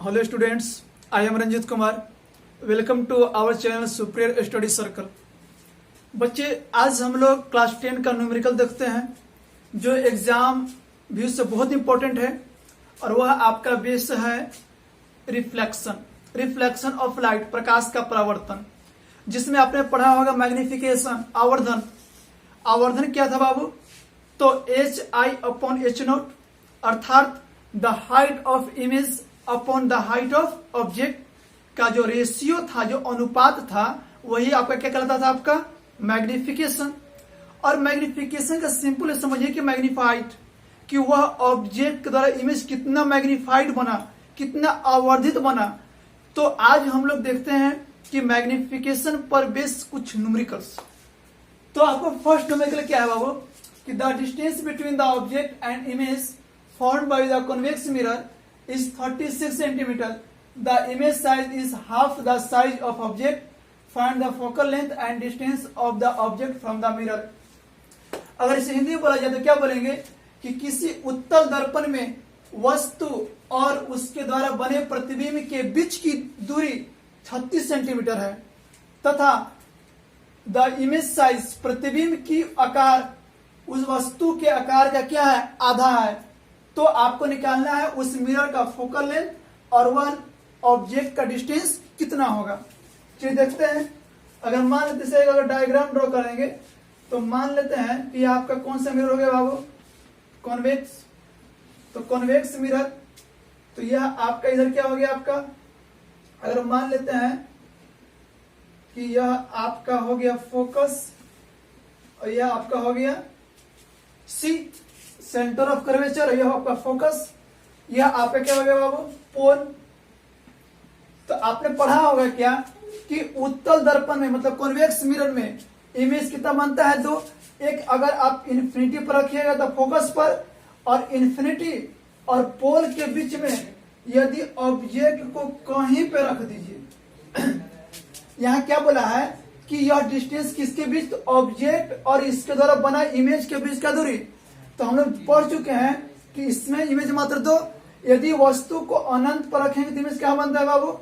Hello students, I am Ranjit Kumar. Welcome to our channel superior study circle. बच्चे आज हम लोग class 10 का न्यूमेरिकल देखते हैं जो एग्जाम व्यू से बहुत इंपॉर्टेंट है और वह आपका बेस है रिफ्लेक्शन ऑफ लाइट, प्रकाश का परावर्तन, जिसमें आपने पढ़ा होगा मैग्निफिकेशन, आवर्धन क्या था बाबू? तो HI/H0 अर्थात the height of image upon the height of object का जो रेशियो था, जो अनुपात था, वही आपका क्या कहलाता था? आपका मैग्निफिकेशन। और मैग्निफिकेशन का सिंपल समझिए कि मैग्निफाइड, कि वह ऑब्जेक्ट के द्वारा इमेज कितना मैग्निफाइड बना, कितना आवर्धित बना। तो आज हम लोग देखते हैं कि मैग्निफिकेशन पर बेस कुछ न्यूमेरिकल्स। तो आपको फर्स्ट न्यूमेरिकल क्या है बाबू? कि the distance between the object and image formed by the convex mirror is 36 centimeter. The image size is half the size of object. Find the focal length and distance of the object from the mirror. अगर इसे हिंदी में बोला जाए तो क्या बोलेंगे कि किसी उत्तल दर्पण में वस्तु और उसके द्वारा बने प्रतिबिंब के बीच की दूरी 36 सेंटीमीटर है तथा द इमेज साइज, प्रतिबिंब की आकार उस वस्तु के आकार का क्या है? आधा है। तो आपको निकालना है उस मिरर का फोकल लेंथ और वह ऑब्जेक्ट का डिस्टेंस कितना होगा। चलिए देखते हैं। अगर मान लेते हैं, अगर डायग्राम ड्रॉ करेंगे तो मान लेते हैं कि आपका कौन सा मिरर हो गया बाबू? कॉन्वेक्स। तो कॉन्वेक्स मिरर, तो यह आपका इधर क्या हो गया आपका? अगर मान लेते हैं कि यह आपका हो गया फोकस और यह आपका हो गया सी, सेंटर ऑफ कर्वेचर, यह आपका फोकस, यह आपका क्या हो गया बाबू? पोल। तो आपने पढ़ा होगा क्या कि उत्तल दर्पण में मतलब कॉन्वेक्स मिरर में इमेज कितना बनता है? दो। एक अगर आप इन्फिनिटी पर रखिएगा तो फोकस पर, और इन्फिनिटी और पोल के बीच में यदि ऑब्जेक्ट को कहीं पे रख दीजिए यहां क्या बोला है कि यह डिस्टेंस किसके बीच? तो ऑब्जेक्ट और इसके द्वारा बना इमेज के बीच का दूरी। तो हम लोग पढ़ चुके हैं कि इसमें इमेज मात्र दो। यदि वस्तु को अनंत पर रखेंगे तो इमेज क्या बनता है बाबू?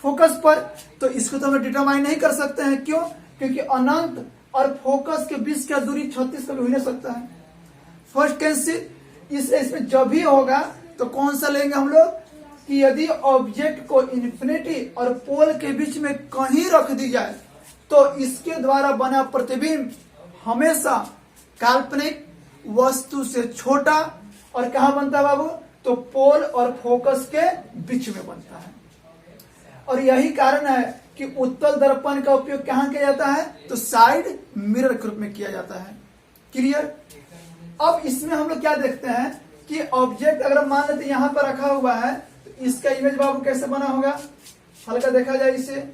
फोकस पर। तो इसको तो हम डिटरमाइन नहीं कर सकते हैं। क्यों? क्योंकि अनंत और फोकस के बीच का दूरी 36 कभी हो नहीं सकता है। First cancel. इसमें जब भी होगा तो कौन सा लेंगे हम लोग कि यदि ऑब्जेक्ट को इन्फिनिटी और पोल के बीच में कहीं रख दी जाए तो इसके द्वारा बना प्रतिबिंब हमेशा काल्पनिक वस्तु से छोटा और कहां बनता है बाबू? तो पोल और फोकस के बीच में बनता है। और यही कारण है कि उत्तल दर्पण का उपयोग कहां किया जाता है? तो साइड मिरर के रूप में किया जाता है। क्लियर? अब इसमें हम लोग क्या देखते हैं कि ऑब्जेक्ट अगर मान लेते यहां पर रखा हुआ है तो इसका इमेज बाबू कैसे बना होगा? हल्का देखा जाए इसे।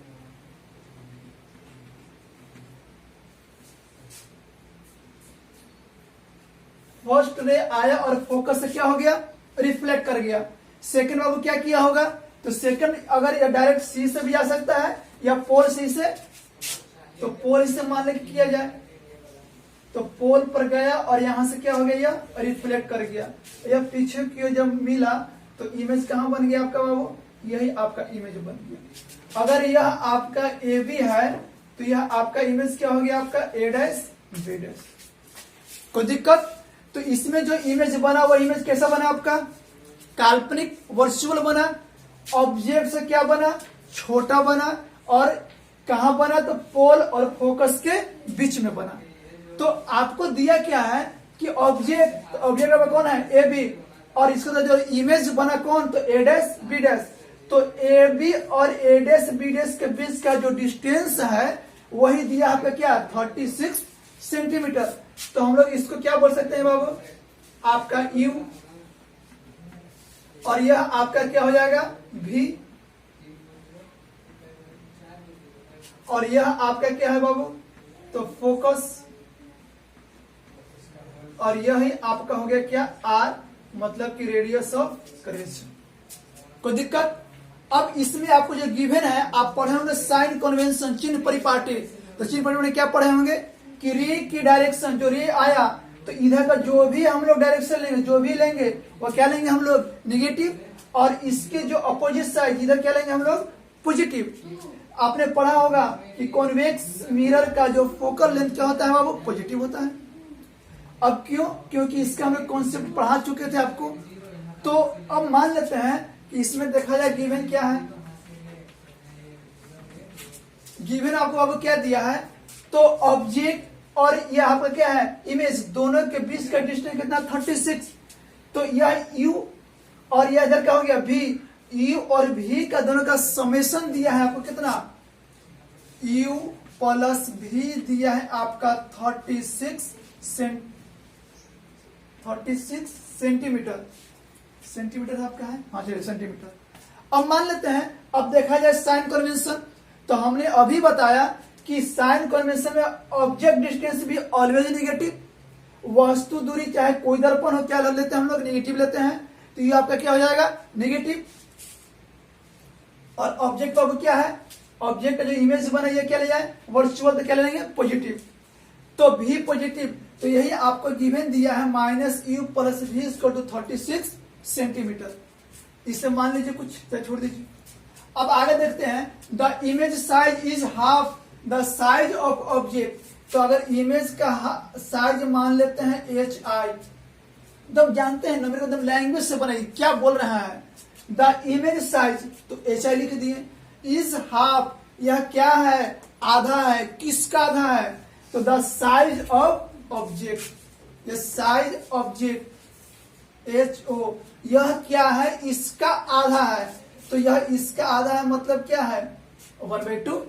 फर्स्ट रे आया और फोकस से क्या हो गया? रिफ्लेक्ट कर गया। सेकंड बाबू क्या किया होगा? तो सेकंड अगर या डायरेक्ट सी से भी आ सकता है या पोल सी से, तो पोल से मान ले किया जाए तो पोल पर गया और यहां से क्या हो गया? रिफ्लेक्ट कर गया। यह पीछे की जब मिला तो इमेज कहां बन गया आपका बाबू? यही आपका इमेज बन गया। अगर यह आपका ए बी है तो यह आपका इमेज क्या हो गया? आपका ए डैश बी डैश। कोई दिक्कत? तो इसमें जो इमेज बना वो इमेज कैसा बना आपका? काल्पनिक वर्चुअल बना। ऑब्जेक्ट से क्या बना? छोटा बना। और कहां बना? तो पोल और फोकस के बीच में बना। तो आपको दिया क्या है कि ऑब्जेक्ट में कौन है? A B. और इसका जो इमेज बना कौन? तो ए डैश बी डैश। तो ए बी और ए डैश बी डैश के बीच का जो डिस्टेंस है वही दिया आपका क्या? 36 सेंटीमीटर। तो हम लोग इसको क्या बोल सकते हैं बाबू? आपका U, और यह आपका क्या हो जाएगा? V, और यह आपका क्या है बाबू? तो फोकस, और यह ही आपका हो गया क्या? R, मतलब कि रेडियस ऑफ कर्वेचर। कोई दिक्कत? अब इसमें आपको जो गिवन है आप पढ़े होंगे साइन कन्वेंशन, चिन्ह परिपाटी। तो चिन्ह परिपाटी क्या पढ़े होंगे कि रे की डायरेक्शन, जो रे आया तो इधर का जो भी हम लोग डायरेक्शन लेंगे, जो भी लेंगे वो क्या लेंगे हम लोग? निगेटिव। और इसके जो अपोजिट साइड इधर क्या लेंगे हम लोग, पॉजिटिव। आपने पढ़ा होगा कि कॉन्वेक्स मिरर का जो फोकल लेंथ क्या होता है वो पॉजिटिव होता है। अब क्यों, क्योंकि इसका हम लोग कॉन्सेप्ट पढ़ा चुके थे आपको। तो अब मान लेते हैं कि इसमें देखा जाए गिवन क्या है, गिवन आपको अब क्या दिया है, तो ऑब्जेक्ट और ये आपका क्या है इमेज, दोनों के बीच का डिस्टेंस कितना 36। तो यह u और यह इधर क्या हो गया v, u और v का दोनों का समेशन दिया है आपको कितना, u प्लस v दिया है आपका 36 सेंटीमीटर। सेंटीमीटर आपका है, हाँ चलिए सेंटीमीटर। अब मान लेते हैं, अब देखा जाए साइन कन्वेंशन, तो हमने अभी बताया कि साइन कन्वेंशन में ऑब्जेक्ट डिस्टेंस भी ऑलवेज नेगेटिव, वस्तु दूरी चाहे कोई दर्पण हो क्या लेते हैं हम लोग, नेगेटिव लेते हैं। तो ये आपका क्या हो जाएगा नेगेटिव। और ऑब्जेक्ट अब क्या है, ऑब्जेक्ट का जो इमेज बना ये क्या ले जाए वर्चुअल, तो क्या ले लेंगे पॉजिटिव, तो भी पॉजिटिव। तो यही आपको गिवन दिया है -u प्लस v = 36 सेंटीमीटर। इसे मान लीजिए कुछ छोड़ दीजिए। अब आगे देखते हैं, the image size is half the size of object. तो अगर इमेज का साइज मान लेते हैं hi, एकदम जानते हैं नंबर एकदम लैंग्वेज से बनाइए क्या बोल रहा है, द इमेज साइज, तो hi लिख दिए, इज हाफ, यह क्या है आधा है, किसका आधा है, तो द साइज ऑफ ऑब्जेक्ट, ये साइज ऑब्जेक्ट ho, यह क्या है इसका आधा है, तो यह इसका आधा है मतलब क्या है 1/2।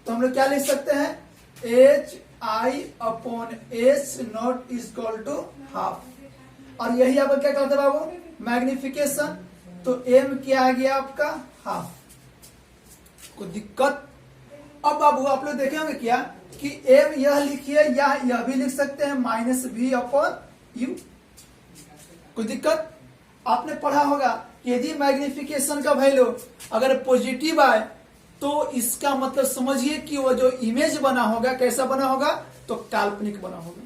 तो हम लोग क्या लिख सकते हैं hi/h0 = हाफ। और यही आपका क्या कहते हैं बाबू मैग्निफिकेशन, तो m क्या आ गया आपका हाफ। कोई दिक्कत? अब बाबू आप लोग देखे होंगे क्या कि m यह लिखिए या यह भी लिख सकते हैं -v/u। कोई दिक्कत? आपने पढ़ा होगा यदि मैग्निफिकेशन का वैल्यू अगर पॉजिटिव आए तो इसका मतलब समझिए कि वो जो इमेज बना होगा कैसा बना होगा, तो काल्पनिक बना होगा।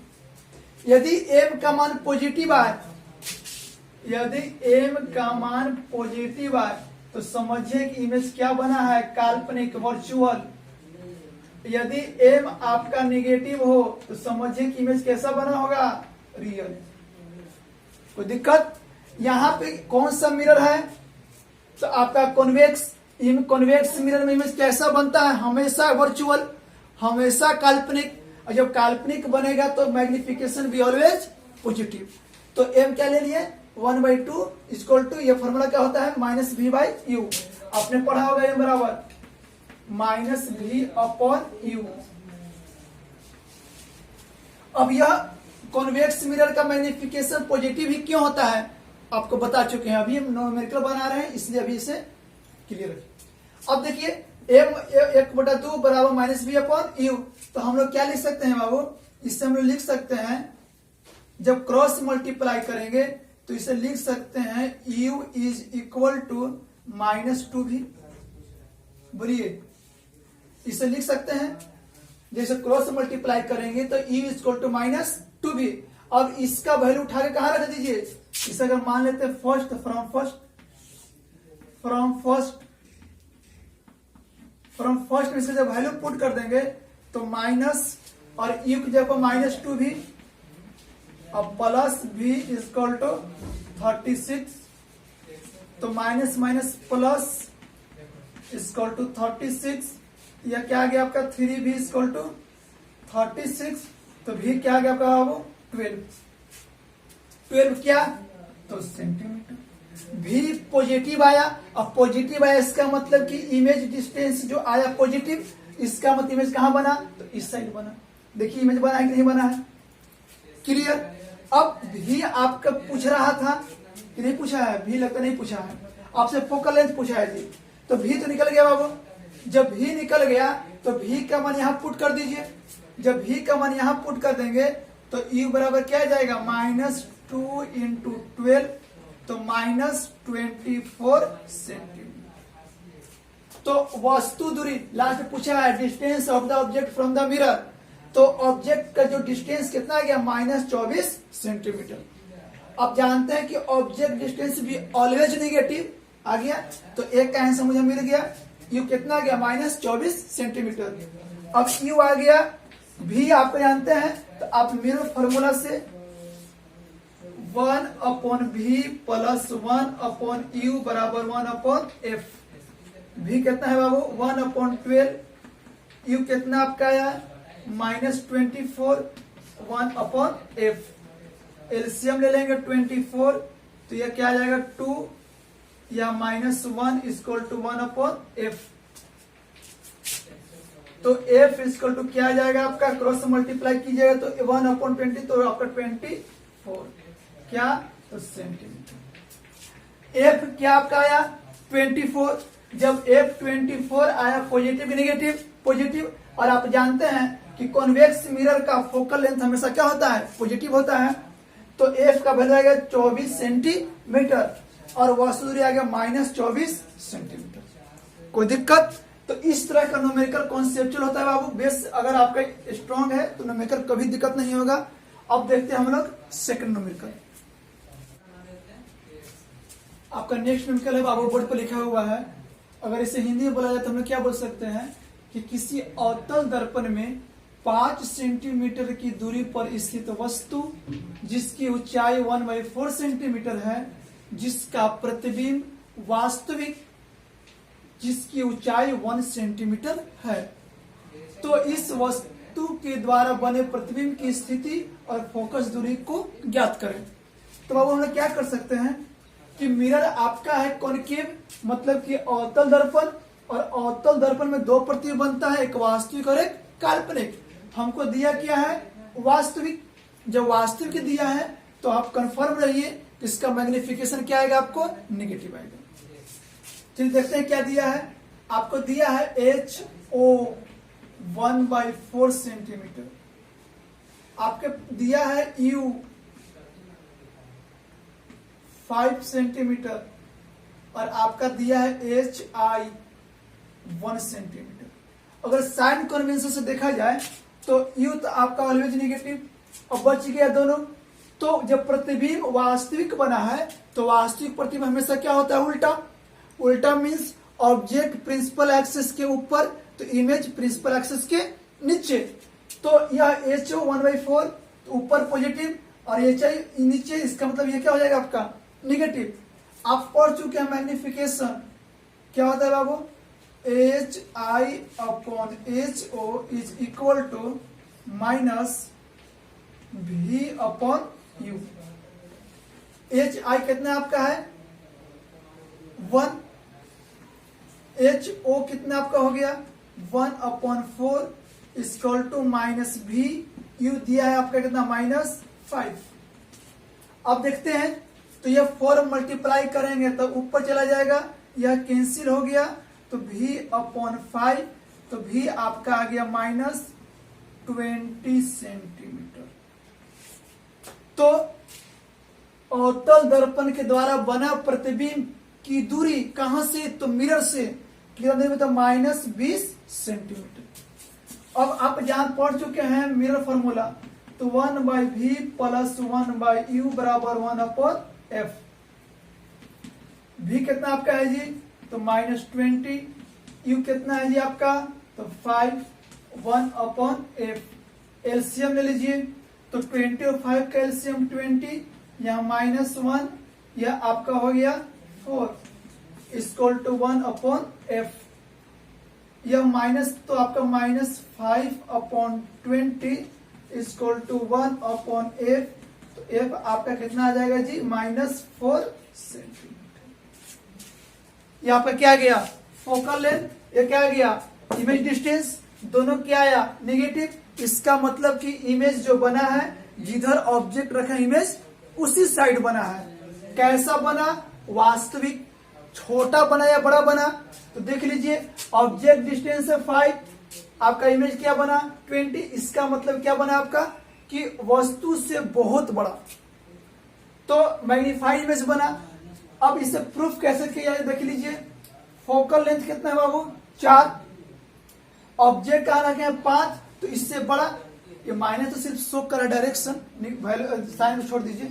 यदि m का मान पॉजिटिव आए, यदि m का मान पॉजिटिव आए तो समझिए कि इमेज क्या बना है काल्पनिक वर्चुअल। यदि m आपका नेगेटिव हो तो समझिए कि इमेज कैसा बना होगा रियल। कोई दिक्कत? यहां पे कौन सा मिरर है, तो आपका कॉन्वेक्स। कॉन्वेक्स मिरर में इमेज कैसा बनता है हमेशा वर्चुअल, हमेशा काल्पनिक, और जब काल्पनिक बनेगा तो मैग्निफिकेशन भी ऑलवेज पॉजिटिव। तो m क्या ले लिए 1/2 = ये फॉर्मूला क्या होता है -v/u। आपने पढ़ा होगा m बराबर -v/u। अब यह कॉन्वेक्स मिरर का मैग्निफिकेशन पॉजिटिव ही क्यों होता है आपको बता चुके हैं, अभी हम न्यूमेरिकल बना रहे हैं इसलिए अभी इसे क्लियर रखिए। अब देखिए m 1/2 बराबर -v/u, तो हम लोग क्या लिख सकते हैं बाबू, इससे हम लोग लिख सकते हैं जब क्रॉस मल्टीप्लाई करेंगे तो इसे लिख सकते हैं u = -2v। बोलिए इसे लिख सकते हैं, जैसे क्रॉस मल्टीप्लाई करेंगे तो u = -2v। अब इसका वैल्यू उठा के कहां रख दीजिए, इसे अगर मान लेते हैं फर्स्ट फ्रॉम फर्स्ट में से जब वैल्यू पुट कर देंगे तो माइनस और u की जगह -2v, अब प्लस v = 36, तो माइनस प्लस = 36, यह क्या आ गया आपका 3v = 36, तो v क्या आ गया आपका बाबू 12 क्या, तो सेंटीमीटर। v पॉजिटिव आया, अब पॉजिटिव आया इसका मतलब कि इमेज डिस्टेंस जो आया पॉजिटिव, इसका मतलब इमेज कहां बना, तो इस साइड बना। देखिए इमेज बना है कि नहीं बना है, क्लियर। अब v आपका पूछ रहा था कि नहीं पूछा है, v लगता नहीं पूछा है, आपसे फोकल लेंथ पूछा है जी, तो v तो निकल गया बाबू। जब v निकल गया तो v का मान यहां पुट कर दीजिए, जब v का मान यहां पुट कर देंगे तो u बराबर क्या जाएगा -2 × 12, तो -24 सेंटीमीटर। तो वस्तु दूरी लास्ट पूछा है distance of the object from the mirror, तो ऑब्जेक्ट का जो डिस्टेंस कितना आ गया -24 सेंटीमीटर। अब जानते हैं कि ऑब्जेक्ट डिस्टेंस भी ऑलवेज नेगेटिव, आ गया। तो एक का आंसर मुझे मिल गया। यू कितना आ गया -24 सेंटीमीटर। अब यू आ गया, भी आप जानते हैं, तो आप मेरे फॉर्मूला से 1/v प्लस 1/u बराबर 1/f। भी कितना है बाबू 1/12। यू कितना आपका आया -24 1/f। एलसीएम ले लेंगे 24, तो ये क्या आ जाएगा 2 या -1 इक्वल टू 1/f। तो f इक्वल टू क्या आ जाएगा आपका, क्रॉस मल्टीप्लाई कीजिएगा तो 1/20, तो आपका 24 क्या, तो सेंटीमीटर। f क्या आपका आया 24। जब f 24 आया पॉजिटिव नेगेटिव, पॉजिटिव, और आप जानते हैं कि कॉन्वेक्स मिरर का फोकल लेंथ हमेशा क्या होता है, पॉजिटिव होता है। तो f का वैल्यू आएगा 24 सेंटीमीटर और वस्तु दूरी आ गया -24 सेंटीमीटर। कोई दिक्कत? तो इस तरह का न्यूमेरिकल कॉन्सेप्चुअल होता है बाबू। बेस अगर आपका स्ट्रांग है तो न्यूमेरिकल कभी दिक्कत नहीं होगा। अब देखते हैं हम लोग सेकंड न्यूमेरिकल। आपका नेक्स्ट न्यूमेरिकल है बाबू, बोर्ड पर लिखा हुआ है। अगर इसे हिंदी में बोला जाए तो हम लोग क्या बोल सकते हैं कि किसी अवतल दर्पण में 5 सेंटीमीटर की दूरी पर स्थित वस्तु जिसकी ऊंचाई 1/4 सेंटीमीटर है, जिसका प्रतिबिंब वास्तविक जिसकी ऊंचाई 1 सेंटीमीटर है, तो इस वस्तु के द्वारा बने प्रतिबिंब की स्थिति और फोकस दूरी को ज्ञात करें। तो अब हम लोग क्या कर सकते हैं कि मिरर आपका है कॉनकेव, मतलब कि अवतल दर्पण, और अवतल दर्पण में 2 प्रतिबिंब बनता है, एक वास्तविक और एक काल्पनिक। हमको दिया क्या है, वास्तविक। जब वास्तविक दिया है तो आप कंफर्म रहिए इसका मैग्निफिकेशन क्या आएगा, आपको नेगेटिव आएगा। चलिए देखते हैं क्या दिया है। आपको दिया है HO 1/4 सेंटीमीटर, आपके दिया है U 5 सेंटीमीटर, और आपका दिया है HI 1 सेंटीमीटर। अगर साइन कन्वेंशन से देखा जाए तो U तो आपका ऑलवेज नेगेटिव, और बच गया दोनों। तो जब प्रतिबिंब वास्तविक बना है तो वास्तविक प्रतिबिंब हमेशा क्या होता है, उल्टा। उल्टा मीन्स ऑब्जेक्ट प्रिंसिपल एक्सिस के ऊपर तो इमेज प्रिंसिपल एक्सिस के नीचे। तो यह HO 1/4 तो ऊपर पॉजिटिव और HI नीचे, इसका मतलब ये क्या हो जाएगा आपका नेगेटिव। आप पढ़ चुके हैं मैग्निफिकेशन क्या होता है बाबू, HI/HO is equal to -V/U। HI कितना आपका है 1, HO कितना आपका हो गया 1/4 इक्वल टू -V/U दिया है आपका कितना -5। अब देखते हैं तो यह 4 मल्टीप्लाई करेंगे तो ऊपर चला जाएगा, यह कैंसिल हो गया, तो V/5, तो V आपका आ गया -20 सेंटीमीटर। तो अवतल दर्पण के द्वारा बना प्रतिबिंब की दूरी कहां से, तो मिरर से कितना दूरी में, तो -20 सेंटीमीटर। अब आप जहां पढ़ चुके हैं मिरर फॉर्मूला, तो 1/v प्लस 1/u बराबर 1/f। v कितना आपका है जी, तो -20, u कितना है जी आपका, तो 5 1/f। एलसीएम ले लीजिए, तो 20 और 5 का एलसीएम 20, यहाँ -1, यह आपका हो गया 4 इक्वल टू 1/f। यह माइनस तो आपका -5/20 इक्वल टू 1/f। तो f आपका कितना आ जाएगा जी -4 सेंटीमीटर। ये आपका क्या गया फोकल लेंथ, ये क्या गया इमेज डिस्टेंस, दोनों क्या आया नेगेटिव। इसका मतलब कि इमेज जो बना है, जिधर ऑब्जेक्ट रखा इमेज उसी साइड बना है। कैसा बना, वास्तविक, छोटा बना या बड़ा बना, तो देख लीजिए ऑब्जेक्ट डिस्टेंस है 5, आपका इमेज क्या बना 20। इसका मतलब क्या बना आपका कि वस्तु से बहुत बड़ा, तो मैग्नीफाइड इमेज बना। अब इसे प्रूफ कैसे किया जाए, देख लीजिए फोकल लेंथ कितना है बाबू 4, ऑब्जेक्ट कहाँ रखे हैं 5, तो इससे बड़ा, ये माइनस तो सिर्फ शो करा डायरेक्शन, साइन छोड़ दीजिए,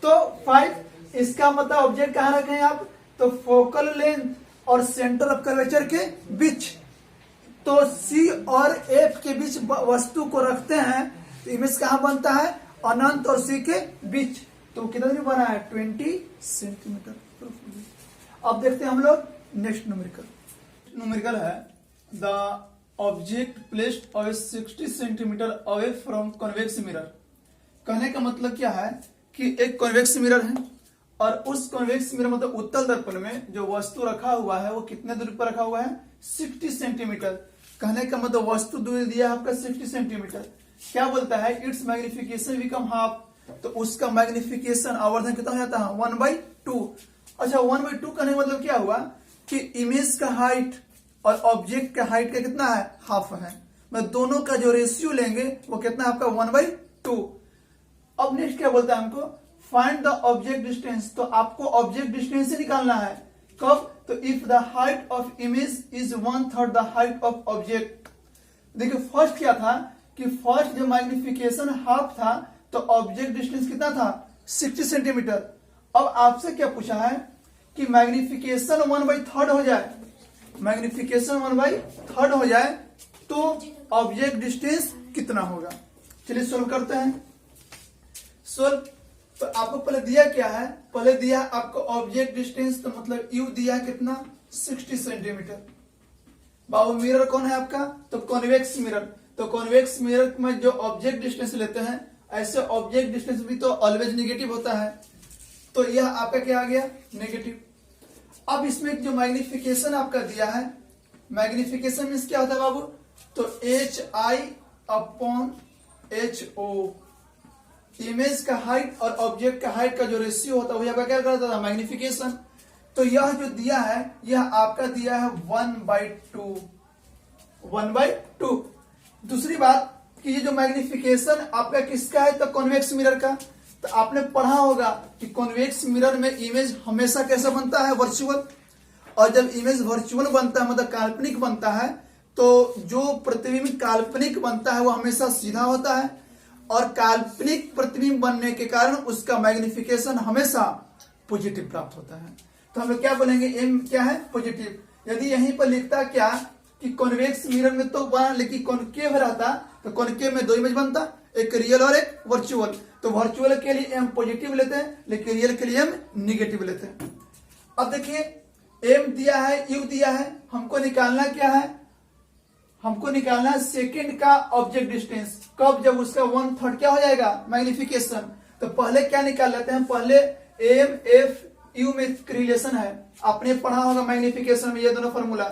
तो 5, इसका मतलब ऑब्जेक्ट कहाँ रखे हैं आप, तो तो फोकल लेंथ और सेंटर ऑफ कर्वेचर के बीच, तो सी और एफ के बीच वस्तु को रखते हैं तो इमेज कहाँ बनता है, अनंत और सी के बीच। तो कितना भी बना है 20 सेंटीमीटर। अब देखते हैं हम लोग नेक्स्ट न्यूमेरिकल है the object placed away 60 centimetre away from convex mirror. कहने का मतलब क्या है कि एक कॉन्वेक्स मिरर है और उस कॉन्वेक्स मिरर मतलब उत्तल दर्पण में जो वस्तु रखा हुआ है वो कितने दूरी पर रखा हुआ है, 60 सेंटीमीटर। कहने का मतलब वस्तु दूरी दिया है आपका 60 सेंटीमीटर। क्या बोलता है, इट्स मैग्निफिकेशन बिकम हाफ, तो उसका मैग्निफिकेशन आवर्धन कितना हो जाता है 1/2। अच्छा 1/2 कहने का मतलब क्या हुआ कि इमेज का हाइट और ऑब्जेक्ट का हाइट का कितना है, हाफ है। मैं दोनों का जो रेशियो लेंगे वो कितना आपका 1/2। अब नेक्स्ट क्या बोलता है हमको, फाइंड द ऑब्जेक्ट डिस्टेंस, तो आपको ऑब्जेक्ट डिस्टेंस से निकालना है। कब, तो if the height of image is 1/3 the height of object. देखिए फर्स्ट क्या था कि फर्स्ट जो मैग्निफिकेशन हाफ था तो ऑब्जेक्ट डिस्टेंस कितना था 60 सेंटीमीटर। अब आपसे क्या पूछा है कि मैग्निफिकेशन 1/3 हो जाए, मैग्निफिकेशन 1/3 हो जाए तो ऑब्जेक्ट डिस्टेंस कितना होगा। चलिए सोल्व करते हैं। सोल्व, तो आपको पहले दिया क्या है, पहले दिया आपको ऑब्जेक्ट डिस्टेंस, तो मतलब यू दिया कितना 60 सेंटीमीटर। बाबू मिरर कौन है आपका, तो कॉन्वेक्स मिरर। तो कॉन्वेक्स मिरर में जो ऑब्जेक्ट डिस्टेंस लेते हैं, ऐसे ऑब्जेक्ट डिस्टेंस भी तो ऑलवेज नेगेटिव होता है, तो यह आपका क्या आ गया नेगेटिव। अब इसमें जो मैग्निफिकेशन आपका दिया है, मैग्निफिकेशन मीन्स क्या होता है बाबू, तो HI/HO, इमेज का हाइट और ऑब्जेक्ट का हाइट का जो रेशियो होता है वही आपका क्या करता था मैग्निफिकेशन। तो यह जो दिया है यह आपका दिया है 1/2। दूसरी बात कि ये जो मैग्निफिकेशन आपका किसका है, तो कॉन्वेक्स मिरर का। तो आपने पढ़ा होगा कि कॉन्वेक्स मिरर में इमेज हमेशा कैसा बनता है, वर्चुअल। और जब इमेज वर्चुअल बनता है मतलब काल्पनिक बनता है, तो जो प्रतिबिंब काल्पनिक बनता है वो हमेशा सीधा होता है और काल्पनिक प्रतिबिंब बनने के कारण उसका मैग्निफिकेशन हमेशा पॉजिटिव प्राप्त होता है। तो हम लोग क्या बोलेंगे, एम क्या है पॉजिटिव। यदि यहीं पर लिखता क्या कि कॉन्वेक्स मिरर में तो बना, लेकिन कॉनकेव रहता तो कॉनकेव में दो इमेज बनता, एक रियल और एक वर्चुअल। तो वर्चुअल के लिए एम पॉजिटिव लेते हैं लेकिन रियल के लिए एम निगेटिव लेते हैं। अब देखिए एम दिया है, यू दिया है, हमको निकालना क्या है, हमको निकालना है सेकंड का ऑब्जेक्ट डिस्टेंस। कब, जब उसका 1/3 क्या हो जाएगा मैग्निफिकेशन। तो पहले क्या निकाल लेते हैं, पहले एम एफ यू में रिलेशन है, आपने पढ़ा होगा मैग्निफिकेशन में ये दोनों फॉर्मूला।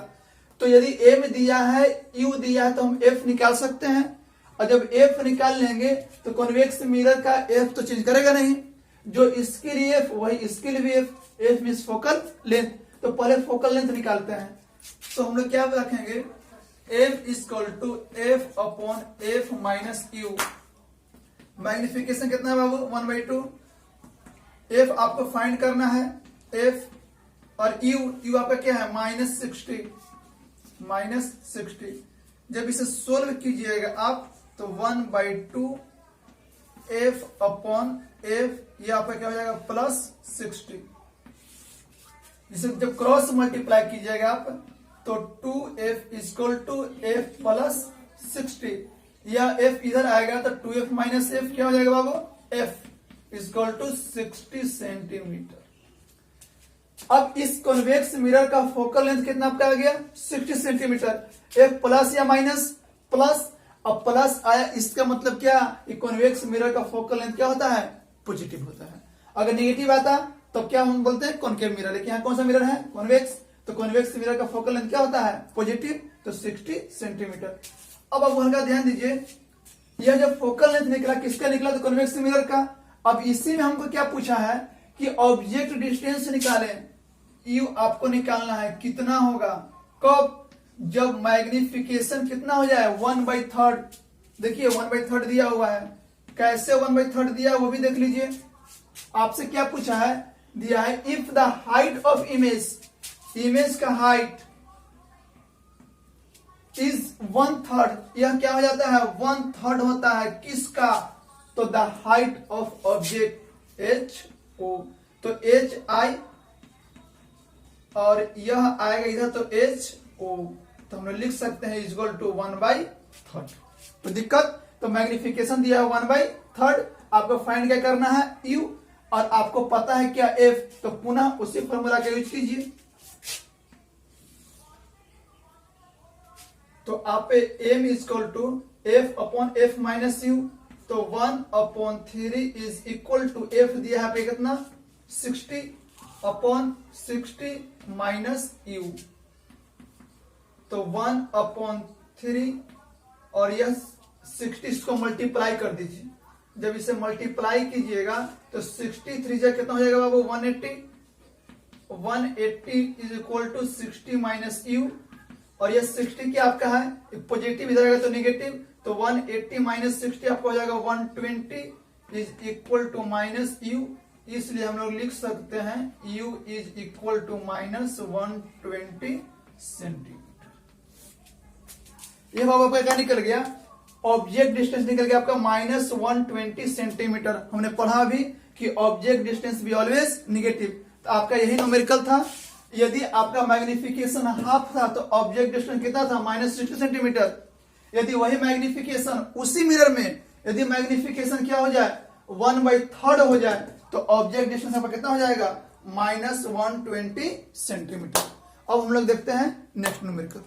तो यदि एम दिया है यू दिया है तो हम एफ निकाल सकते हैं, और जब एफ निकाल लेंगे तो कॉन्वेक्स मिरर का एफ तो चेंज करेगा नहीं, जो इसके लिए एफ वही इसके लिए भी F. F means focal length, तो पहले फोकल लेंथ निकालते हैं। तो हम लोग क्या रखेंगे, F equal to F upon F minus U. Magnification कितना है बाबू 1/2। एफ आपको फाइंड करना है, एफ, और यू आपका क्या है -60। जब इसे सोल्व कीजिएगा आप तो 1/2 एफ अपॉन एफ, ये आपका क्या हो जाएगा +60। जिसे जब क्रॉस मल्टीप्लाई कीजिएगा आप तो 2f इक्वल टू f +60, या f इधर आएगा तो 2f माइनस f क्या हो जाएगा बाबू, f इक्वल टू 60 सेंटीमीटर। अब इस कॉन्वेक्स मिरर का फोकल लेंथ कितना आपका आ गया 60 सेंटीमीटर। f प्लस या माइनस, प्लस। अब प्लस आया इसका मतलब क्या, कॉन्वेक्स मिरर का फोकल लेंथ क्या होता है पॉजिटिव होता है। अगर नेगेटिव आता तो क्या हम बोलते हैं कॉनकेव मिरर, लेकिन यहाँ कौन सा मिरर है कॉन्वेक्स, तो कॉन्वेक्स मिरर का फोकल लेंथ क्या होता है पॉजिटिव, तो 60 सेंटीमीटर। अब आप उनका ध्यान दीजिए, यह जब फोकल लेंथ निकला किसका निकला, तो कॉन्वेक्स मिरर का। अब इसी में हमको क्या पूछा है कि ऑब्जेक्ट डिस्टेंस निकालें, यू आपको निकालना है कितना होगा, कब, जब मैग्निफिकेशन कितना हो जाए 1/3। देखिए 1/3 दिया हुआ है, कैसे 1/3 दिया वो भी देख लीजिए। आपसे क्या पूछा है, दिया है if the height of image का हाइट इज 1/3, यह क्या हो जाता है 1/3 होता है किसका, तो the height of object HO। तो HI और यह आएगा इधर तो एच ओ, तो हम लोग लिख सकते हैं इक्वल टू 1/3। तो दिक्कत, तो मैग्निफिकेशन दिया है 1/3, आपको फाइंड क्या करना है u, और आपको पता है क्या f, तो पुनः उसी फॉर्मूला का यूज कीजिए। तो आप m equal to f upon f minus U, तो 1/3 इज इक्वल टू f दिया है पे कितना 60 अपॉन 60 माइनस यू, तो 1/3 और यह 60 इसको मल्टीप्लाई कर दीजिए। जब इसे मल्टीप्लाई कीजिएगा तो 63 जा कितना हो जाएगा बाबू 180, 180 is equal to 60 minus U, और यह 60 क्या आपका है पॉजिटिव, इधर आएगा तो नेगेटिव, तो 180 माइनस 60 आपको हो जाएगा 120 is equal to minus U, इसलिए हम लोग लिख सकते हैं u is equal to minus 120 centimetre. ये बाबू आपका क्या निकल गया, ऑब्जेक्ट डिस्टेंस निकल गया आपका माइनस 120 सेंटीमीटर। हमने पढ़ा भी कि ऑब्जेक्ट डिस्टेंस भी ऑलवेज निगेटिव, तो आपका यही न्यूमेरिकल था। यदि आपका मैग्निफिकेशन हाफ था तो ऑब्जेक्ट डिस्टेंस कितना था -60 सेंटीमीटर। यदि वही मैग्निफिकेशन उसी मिरर में यदि मैग्निफिकेशन क्या हो जाए 1/3 हो जाए तो ऑब्जेक्ट डिस्टेंस आपका कितना हो जाएगा -120 सेंटीमीटर। अब हम लोग देखते हैं नेक्स्ट न्यूमेरिकल।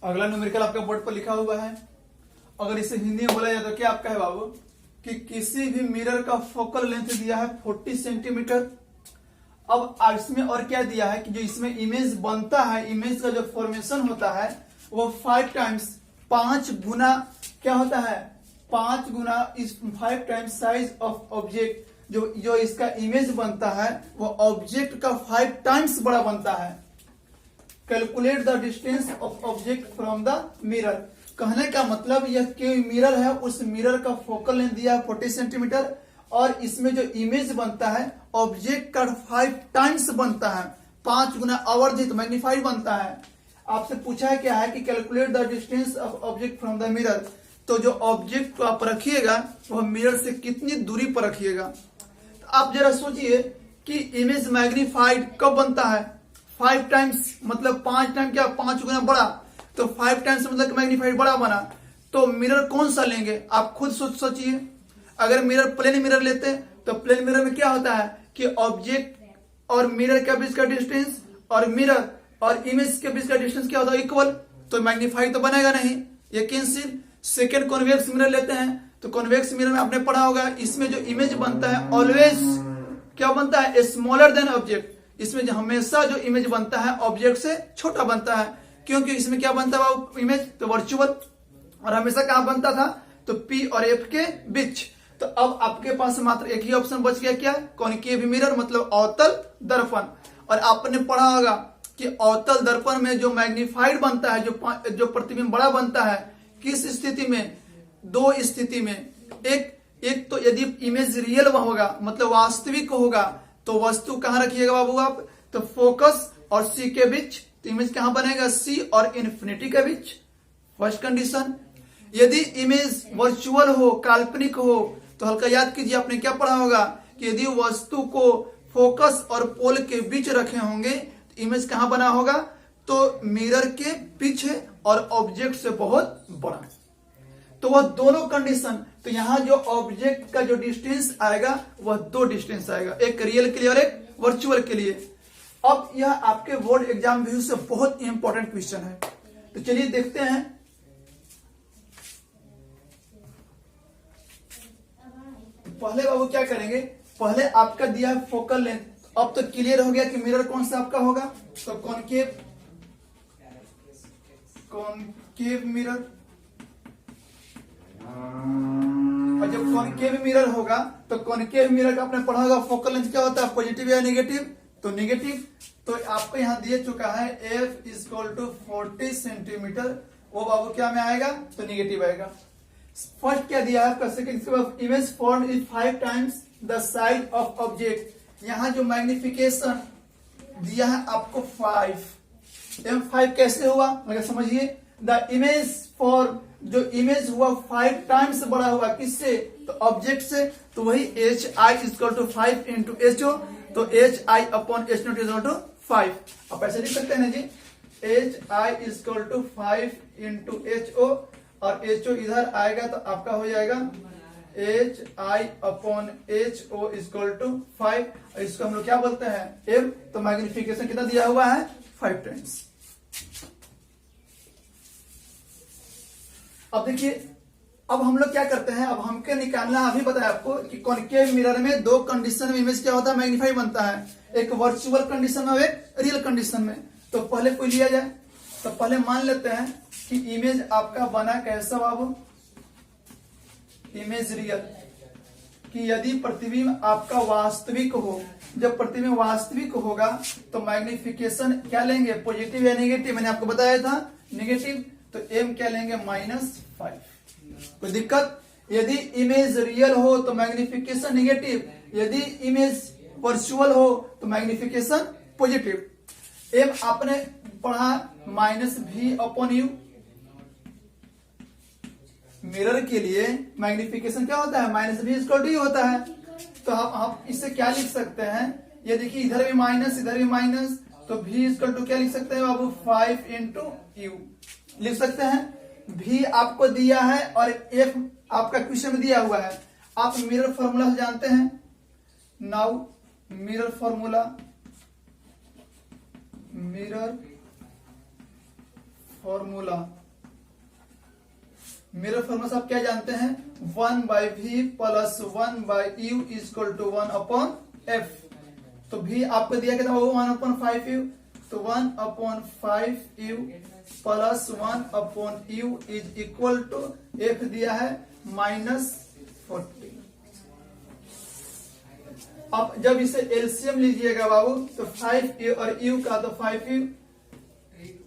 अगला न्यूमेरिकल आपका बोर्ड पर लिखा हुआ है, अगर इसे हिंदी में बोला जाए तो क्या आपका है बाबू कि किसी भी मिरर का फोकल लेंथ दिया है 40 सेंटीमीटर। अब इसमें और क्या दिया है कि जो इसमें इमेज बनता है, इमेज का जो फॉर्मेशन होता है वो 5 टाइम्स 5 गुना क्या होता है 5 गुना इस 5 टाइम्स साइज ऑफ ऑब्जेक्ट, जो इसका इमेज बनता है वो ऑब्जेक्ट का 5 टाइम्स बड़ा बनता है। Calculate the distance of object from the mirror. कहने का मतलब यह कि मिरर है, उस मिरर का फोकल लेंथ दिया है 40 सेंटीमीटर और इसमें जो इमेज बनता है ऑब्जेक्ट का 5 टाइम्स बनता है, 5 गुना आवर्धित मैग्नीफाइड बनता है। आपसे पूछा है क्या है कि calculate the distance of object from the mirror, तो जो ऑब्जेक्ट को आप रखिएगा वह मिरर से कितनी दूरी पर रखिएगा। तो आप जरा सोचिए कि इमेज मैग्नीफाइड कब बनता है 5 टाइम्स, मतलब 5 टाइम क्या 5 गुना बड़ा, तो 5 टाइम्स मतलब मैग्नीफाइड बड़ा बना। तो मिरर कौन सा लेंगे आप खुद सोचिए। अगर मिरर प्लेन मिरर लेते हैं तो प्लेन मिरर में क्या होता है कि ऑब्जेक्ट और मिरर के बीच का डिस्टेंस और मिरर और इमेज के बीच का डिस्टेंस क्या होता है इक्वल, तो मैग्नीफाइड तो बनेगा नहीं, ये कैंसिल। सेकेंड कॉन्वेक्स मिरर लेते हैं तो कॉन्वेक्स मिरर में आपने पढ़ा होगा इसमें जो इमेज बनता है ऑलवेज क्या बनता है स्मॉलर देन ऑब्जेक्ट। इसमें जो हमेशा जो इमेज बनता है ऑब्जेक्ट से छोटा बनता है, क्योंकि इसमें क्या बनता है इमेज तो वर्चुअल, और हमेशा कहां बनता था तो P और F के बीच। तो अब आपके पास मात्र एक ही ऑप्शन बच गया, क्या कॉन्केव मिरर मतलब अवतल दर्पण। और आपने पढ़ा होगा कि अवतल दर्पण में जो मैग्नीफाइड बनता है, जो प्रतिबिंब बड़ा बनता है, किस स्थिति में, 2 स्थिति में। एक तो यदि इमेज रियल होगा मतलब वास्तविक होगा तो वस्तु कहां रखिएगा बाबू आप, तो फोकस और C के बीच, तो इमेज कहां बनेगा C और इन्फिनिटी के बीच, फर्स्ट कंडीशन। यदि इमेज वर्चुअल हो काल्पनिक हो तो हल्का याद कीजिए आपने क्या पढ़ा होगा कि यदि वस्तु को फोकस और पोल के बीच रखे होंगे तो इमेज कहां बना होगा, तो मिरर के पीछे और ऑब्जेक्ट से बहुत बड़ा। तो वह दोनों कंडीशन, तो यहां जो ऑब्जेक्ट का जो डिस्टेंस आएगा वह 2 डिस्टेंस आएगा, एक रियल के लिए और एक वर्चुअल के लिए। अब यह आपके बोर्ड एग्जाम व्यू से बहुत इंपॉर्टेंट क्वेश्चन है, तो चलिए देखते हैं। पहले बाबू क्या करेंगे, पहले आपका दिया है फोकल लेंथ, अब तो क्लियर हो गया कि मिरर कौन सा आपका होगा, तो कॉनकेव मिरर। और जब कॉनकेव मिरर होगा तो कॉनकेव मिरर का आपने पढ़ा होगा फोकल लेंथ क्या होता है पॉजिटिव या नेगेटिव, तो नेगेटिव। तो आपको यहां दिए चुका है F = 40 सेंटीमीटर, वो बाबू क्या में आएगा तो नेगेटिव आएगा। फर्स्ट क्या दिया है आपका, second image form is 5 times the size of object. यहां जो मैग्निफिकेशन दिया है आपको 5, 5 कैसे हुआ अगर समझिए, द इमेज फॉर्म जो इमेज हुआ 5 टाइम्स बड़ा हुआ किससे, तो ऑब्जेक्ट से, तो वही HI = 5 × HO। तो HI/H0 इज इक्वल टू 5। अब ऐसे लिख सकते हैं ना जी, HI is equal to 5 into HO, और HO इधर आएगा तो आपका हो जाएगा HI/HO इज इक्वल टू 5। इसको हम लोग क्या बोलते हैं, M। तो मैग्निफिकेशन कितना दिया हुआ है, 5 टाइम्स। अब देखिए, अब हम लोग क्या करते हैं, अब हमको निकालना, अभी बताया आपको कि कॉनकेव मिरर में दो कंडीशन में इमेज क्या होता है, मैग्नीफाई बनता है, एक वर्चुअल कंडीशन में और एक रियल कंडीशन में। तो पहले कोई लिया जाए, तो पहले मान लेते हैं कि इमेज आपका बना कैसा बाबू, इमेज रियल, कि यदि प्रतिबिंब आपका वास्तविक हो, जब प्रतिबिंब वास्तविक होगा तो मैग्निफिकेशन क्या लेंगे, पॉजिटिव या नेगेटिव, मैंने आपको बताया था नेगेटिव, तो M क्या लेंगे, -5। कोई दिक्कत? यदि इमेज रियल हो तो मैग्निफिकेशन नेगेटिव, यदि इमेज वर्चुअल हो तो मैग्निफिकेशन पॉजिटिव। M आपने पढ़ा -V/U, मिरर के लिए मैग्निफिकेशन क्या होता है, -V/U होता है। तो आप इससे क्या लिख सकते हैं, ये देखिए इधर भी माइनस इधर भी माइनस, तो V क्या लिख सकते हैं बाबू, 5 इंटू U लिख सकते हैं। V आपको दिया है और F आपका क्वेश्चन में दिया हुआ है। आप मिरर फॉर्मूला जानते हैं, नाउ मिरर फॉर्मूला से आप क्या जानते हैं, 1/V plus 1/U is equal to 1/F। तो V आपको दिया कितना, 1/5U, तो 1/5U plus 1/U is equal to F दिया है -40। अब जब इसे एलसीएम लीजिएगा बाबू, तो 5U और U का, तो 5U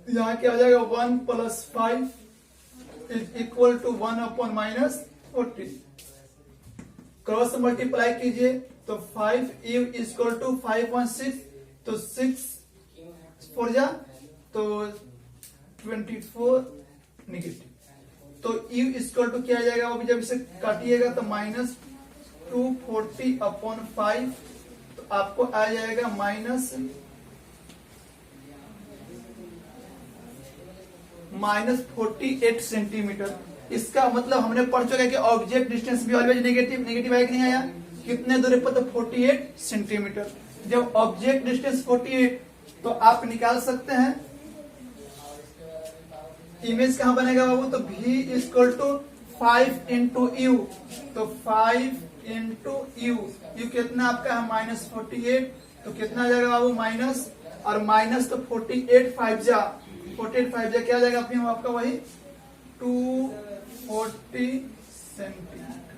यहाँ क्या हो जाएगा, 1 + 5 is equal to 1/-40। Cross multiply कीजिए तो 5U इज इक्वल टू 5/6, तो 6 4 जा तो 24 नेगेटिव। तो U इज इक्वल टू क्या आ जाएगा, अभी जब इसे काटिएगा तो -240/5, तो आपको आ जाएगा -48 सेंटीमीटर। इसका मतलब हमने पढ़ चुका है कि ऑब्जेक्ट डिस्टेंस भी ऑलवेज नेगेटिव आया कि नहीं आया, कितने दूरी पर, तो 48 सेंटीमीटर। जब ऑब्जेक्ट डिस्टेंस 48, तो आप निकाल सकते हैं इमेज कहां बनेगा बाबू, तो V is equal to 5 into U, तो 5 इंटू U कितना आपका है, -48, तो कितना आ जाएगा बाबू, माइनस और माइनस, तो 48 5 जा क्या आ जाएगा अपने आपका, वही 240 सेंटीमीटर।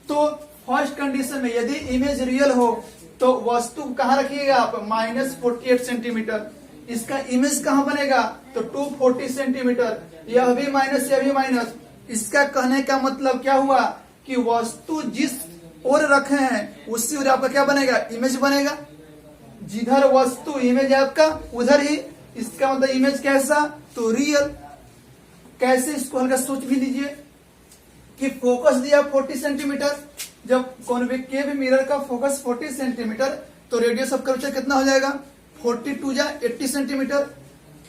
तो फर्स्ट कंडीशन में यदि इमेज रियल हो तो वस्तु कहां रखिएगा आप, -48 सेंटीमीटर। इसका इमेज कहां बनेगा, तो 240 सेंटीमीटर। यह भी माइनस, यह भी माइनस। इसका कहने का मतलब क्या हुआ कि वस्तु जिस ओर रखे हैं उसी ओर आपका क्या बनेगा, इमेज बनेगा। जिधर वस्तु इमेज आपका उधर ही, इसका मतलब इमेज कैसा, तो रियल। कैसे, इसको हल्का सोच भी लीजिए कि फोकस दिया 40 सेंटीमीटर, जब कॉन्वेकेव मिरर का फोकस 40 सेंटीमीटर, तो रेडियस ऑफ कर्वेचर कितना हो जाएगा, 42 जा 80 सेंटीमीटर।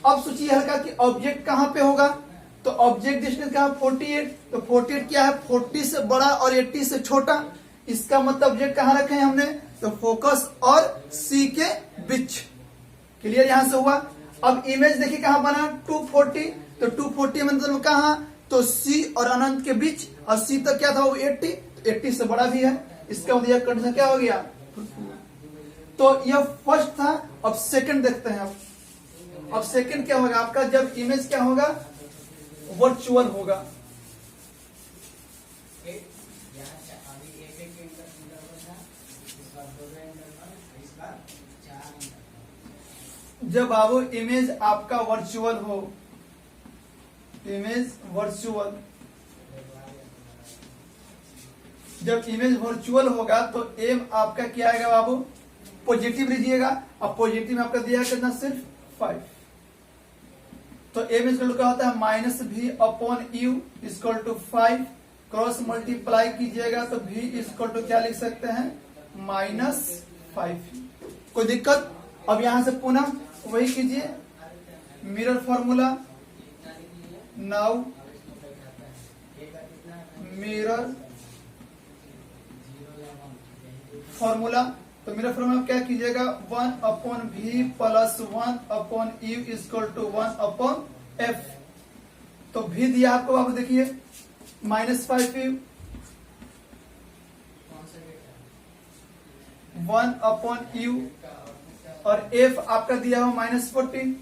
अब सोचिए हल्का कि ऑब्जेक्ट कहां पे होगा, तो ऑब्जेक्ट डिस्टेंस कहां, 48, तो 48 क्या है, 40 से बड़ा और 80 से छोटा। इसका मतलब ऑब्जेक्ट कहां रखे हैं हमने, तो फोकस और C के बीच। क्लियर यहां से हुआ। अब इमेज देखिए कहां बना, 240, तो 240 मतलब कहां, तो C और अनंत के बीच, और C तक क्या था, वो 80 से बड़ा भी है। इसका मतलब कंडीशन क्या हो गया, तो यह फर्स्ट था। अब सेकंड देखते हैं। अब सेकंड क्या होगा आपका, जब इमेज क्या होगा, वर्चुअल होगा। जब बाबू इमेज आपका वर्चुअल हो, इमेज वर्चुअल, जब इमेज वर्चुअल होगा तो M आपका क्या आएगा बाबू, पॉजिटिव लीजिएगा। अब पॉजिटिव में आपका दिया कितना, सिर्फ 5। तो M इक्वल क्या होता है, -V/U equal to 5। Cross multiply कीजिएगा तो V इक्वल टू क्या लिख सकते हैं, 5। कोई दिक्कत? अब यहां से पुनः वही कीजिए, mirror formula, now mirror formula. तो मिरर फॉर्मूला क्या कीजिएगा, 1/v plus 1/u equal to 1/f। तो v दिया आपको, आप देखिए -5u, 1/u और f आपका दिया हो -40।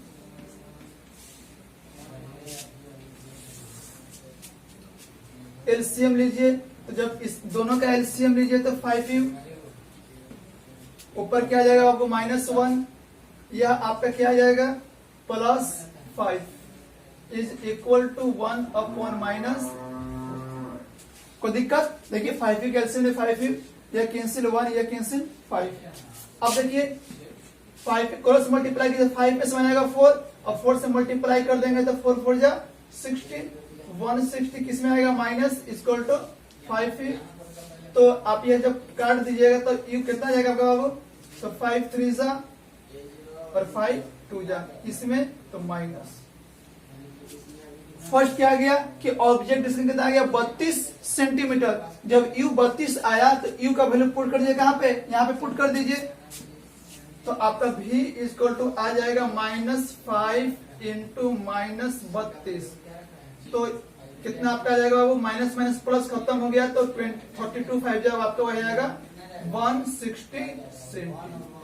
एलसीएम लीजिए, तो जब इस दोनों का एलसीएम लीजिए तो 5u, ऊपर क्या आ जाएगा आपको -1, यह आपका क्या आ जाएगा +5 इज इक्वल टू 1/-। कोई दिक्कत? देखिए 5u कैल्सियम में 5u, यह कैंसिल 1, यह कैंसिल 5। अब देखिए 5 क्रॉस मल्टीप्लाई कीजिए, 5 में से बनेगा 4 और 4 से मल्टीप्लाई कर देंगे तो 4 4 जा 60, 160 किस में आएगा माइनस इक्वल टू 5u। तो आप ये जब काट दीजिएगा तो u कितना जाएगा आपका बाबू, तो 5 3 जा और 5 2 जा, इसमें तो माइनस। फर्स्ट क्या आ गया कि ऑब्जेक्ट डिस्टेंस कितना आ गया 32 सेंटीमीटर। जब u 32 आया तो u का वैल्यू पुट कर दीजिए, कहां पे, यहाँ पे पुट कर दीजिए। तो आपका v इक्वल टू आ जाएगा -5 इंटू -32। तो कितना आपका आ जाएगा बाबू, माइनस माइनस प्लस खत्म हो गया तो 42 5 जब आपका हो जाएगा 160 सेंटीमीटर।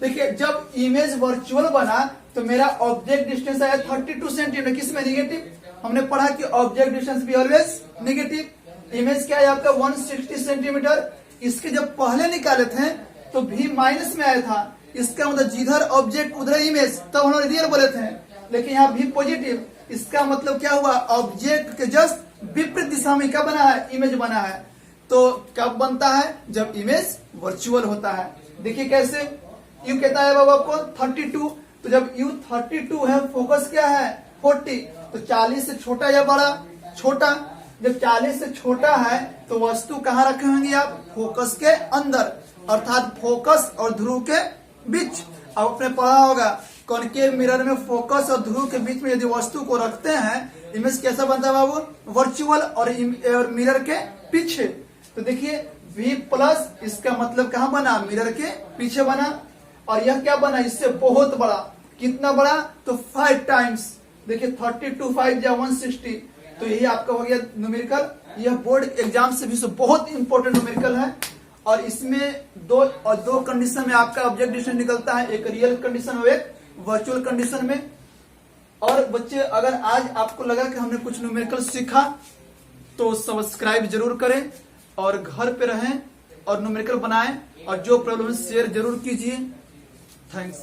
देखिए जब इमेज वर्चुअल बना तो मेरा ऑब्जेक्ट डिस्टेंस आया 32 सेंटीमीटर, किसमें निगेटिव। हमने पढ़ा कि ऑब्जेक्ट डिस्टेंस भी ऑलवेज निगेटिव। इमेज क्या है आपका 160 सेंटीमीटर। इसके जब पहले निकाले थे तो भी माइनस में आया था, इसका मतलब जिधर ऑब्जेक्ट उधर इमेज, तब हम रियल बोले थे, लेकिन यहाँ भी पॉजिटिव। इसका मतलब क्या हुआ, ऑब्जेक्ट के जस्ट विपरीत दिशा में क्या बना है, इमेज बना है। तो कब बनता है, जब इमेज वर्चुअल होता है। देखिए कैसे, यू कहता है बाबू आपको 32, तो जब यू 32 है, फोकस क्या है 40, तो 40 से छोटा या बड़ा, छोटा। जब 40 से छोटा है तो वस्तु कहाँ रखे होंगे आप, फोकस के अंदर, अर्थात फोकस और ध्रुव के बीच। अब आपने पढ़ा होगा कॉनकेव मिरर में फोकस और ध्रुव के बीच में यदि वस्तु को रखते हैं, इमेज कैसा बनता है बाबू, वर्चुअल, और मिरर के पीछे। तो देखिए V प्लस, इसका मतलब कहाँ बना, मिरर के पीछे बना। और यह क्या बना, इससे बहुत बड़ा। कितना बड़ा, तो 5 टाइम्स। देखिए 32 5 या 160। तो यही आपका हो गया न्यूमेरिकल। यह बोर्ड एग्जाम से भी बहुत इंपॉर्टेंट न्यूमेरिकल है। और इसमें दो कंडीशन में आपका ऑब्जेक्ट डिस्टेंस निकलता है, एक रियल कंडीशन और एक वर्चुअल कंडीशन में। और बच्चे अगर आज आपको लगा कि हमने कुछ न्यूमेरिकल सीखा तो सब्सक्राइब जरूर करें और घर पे रहें और न्यूमेरिकल बनाएं, और जो प्रॉब्लम शेयर जरूर कीजिए। थैंक्स।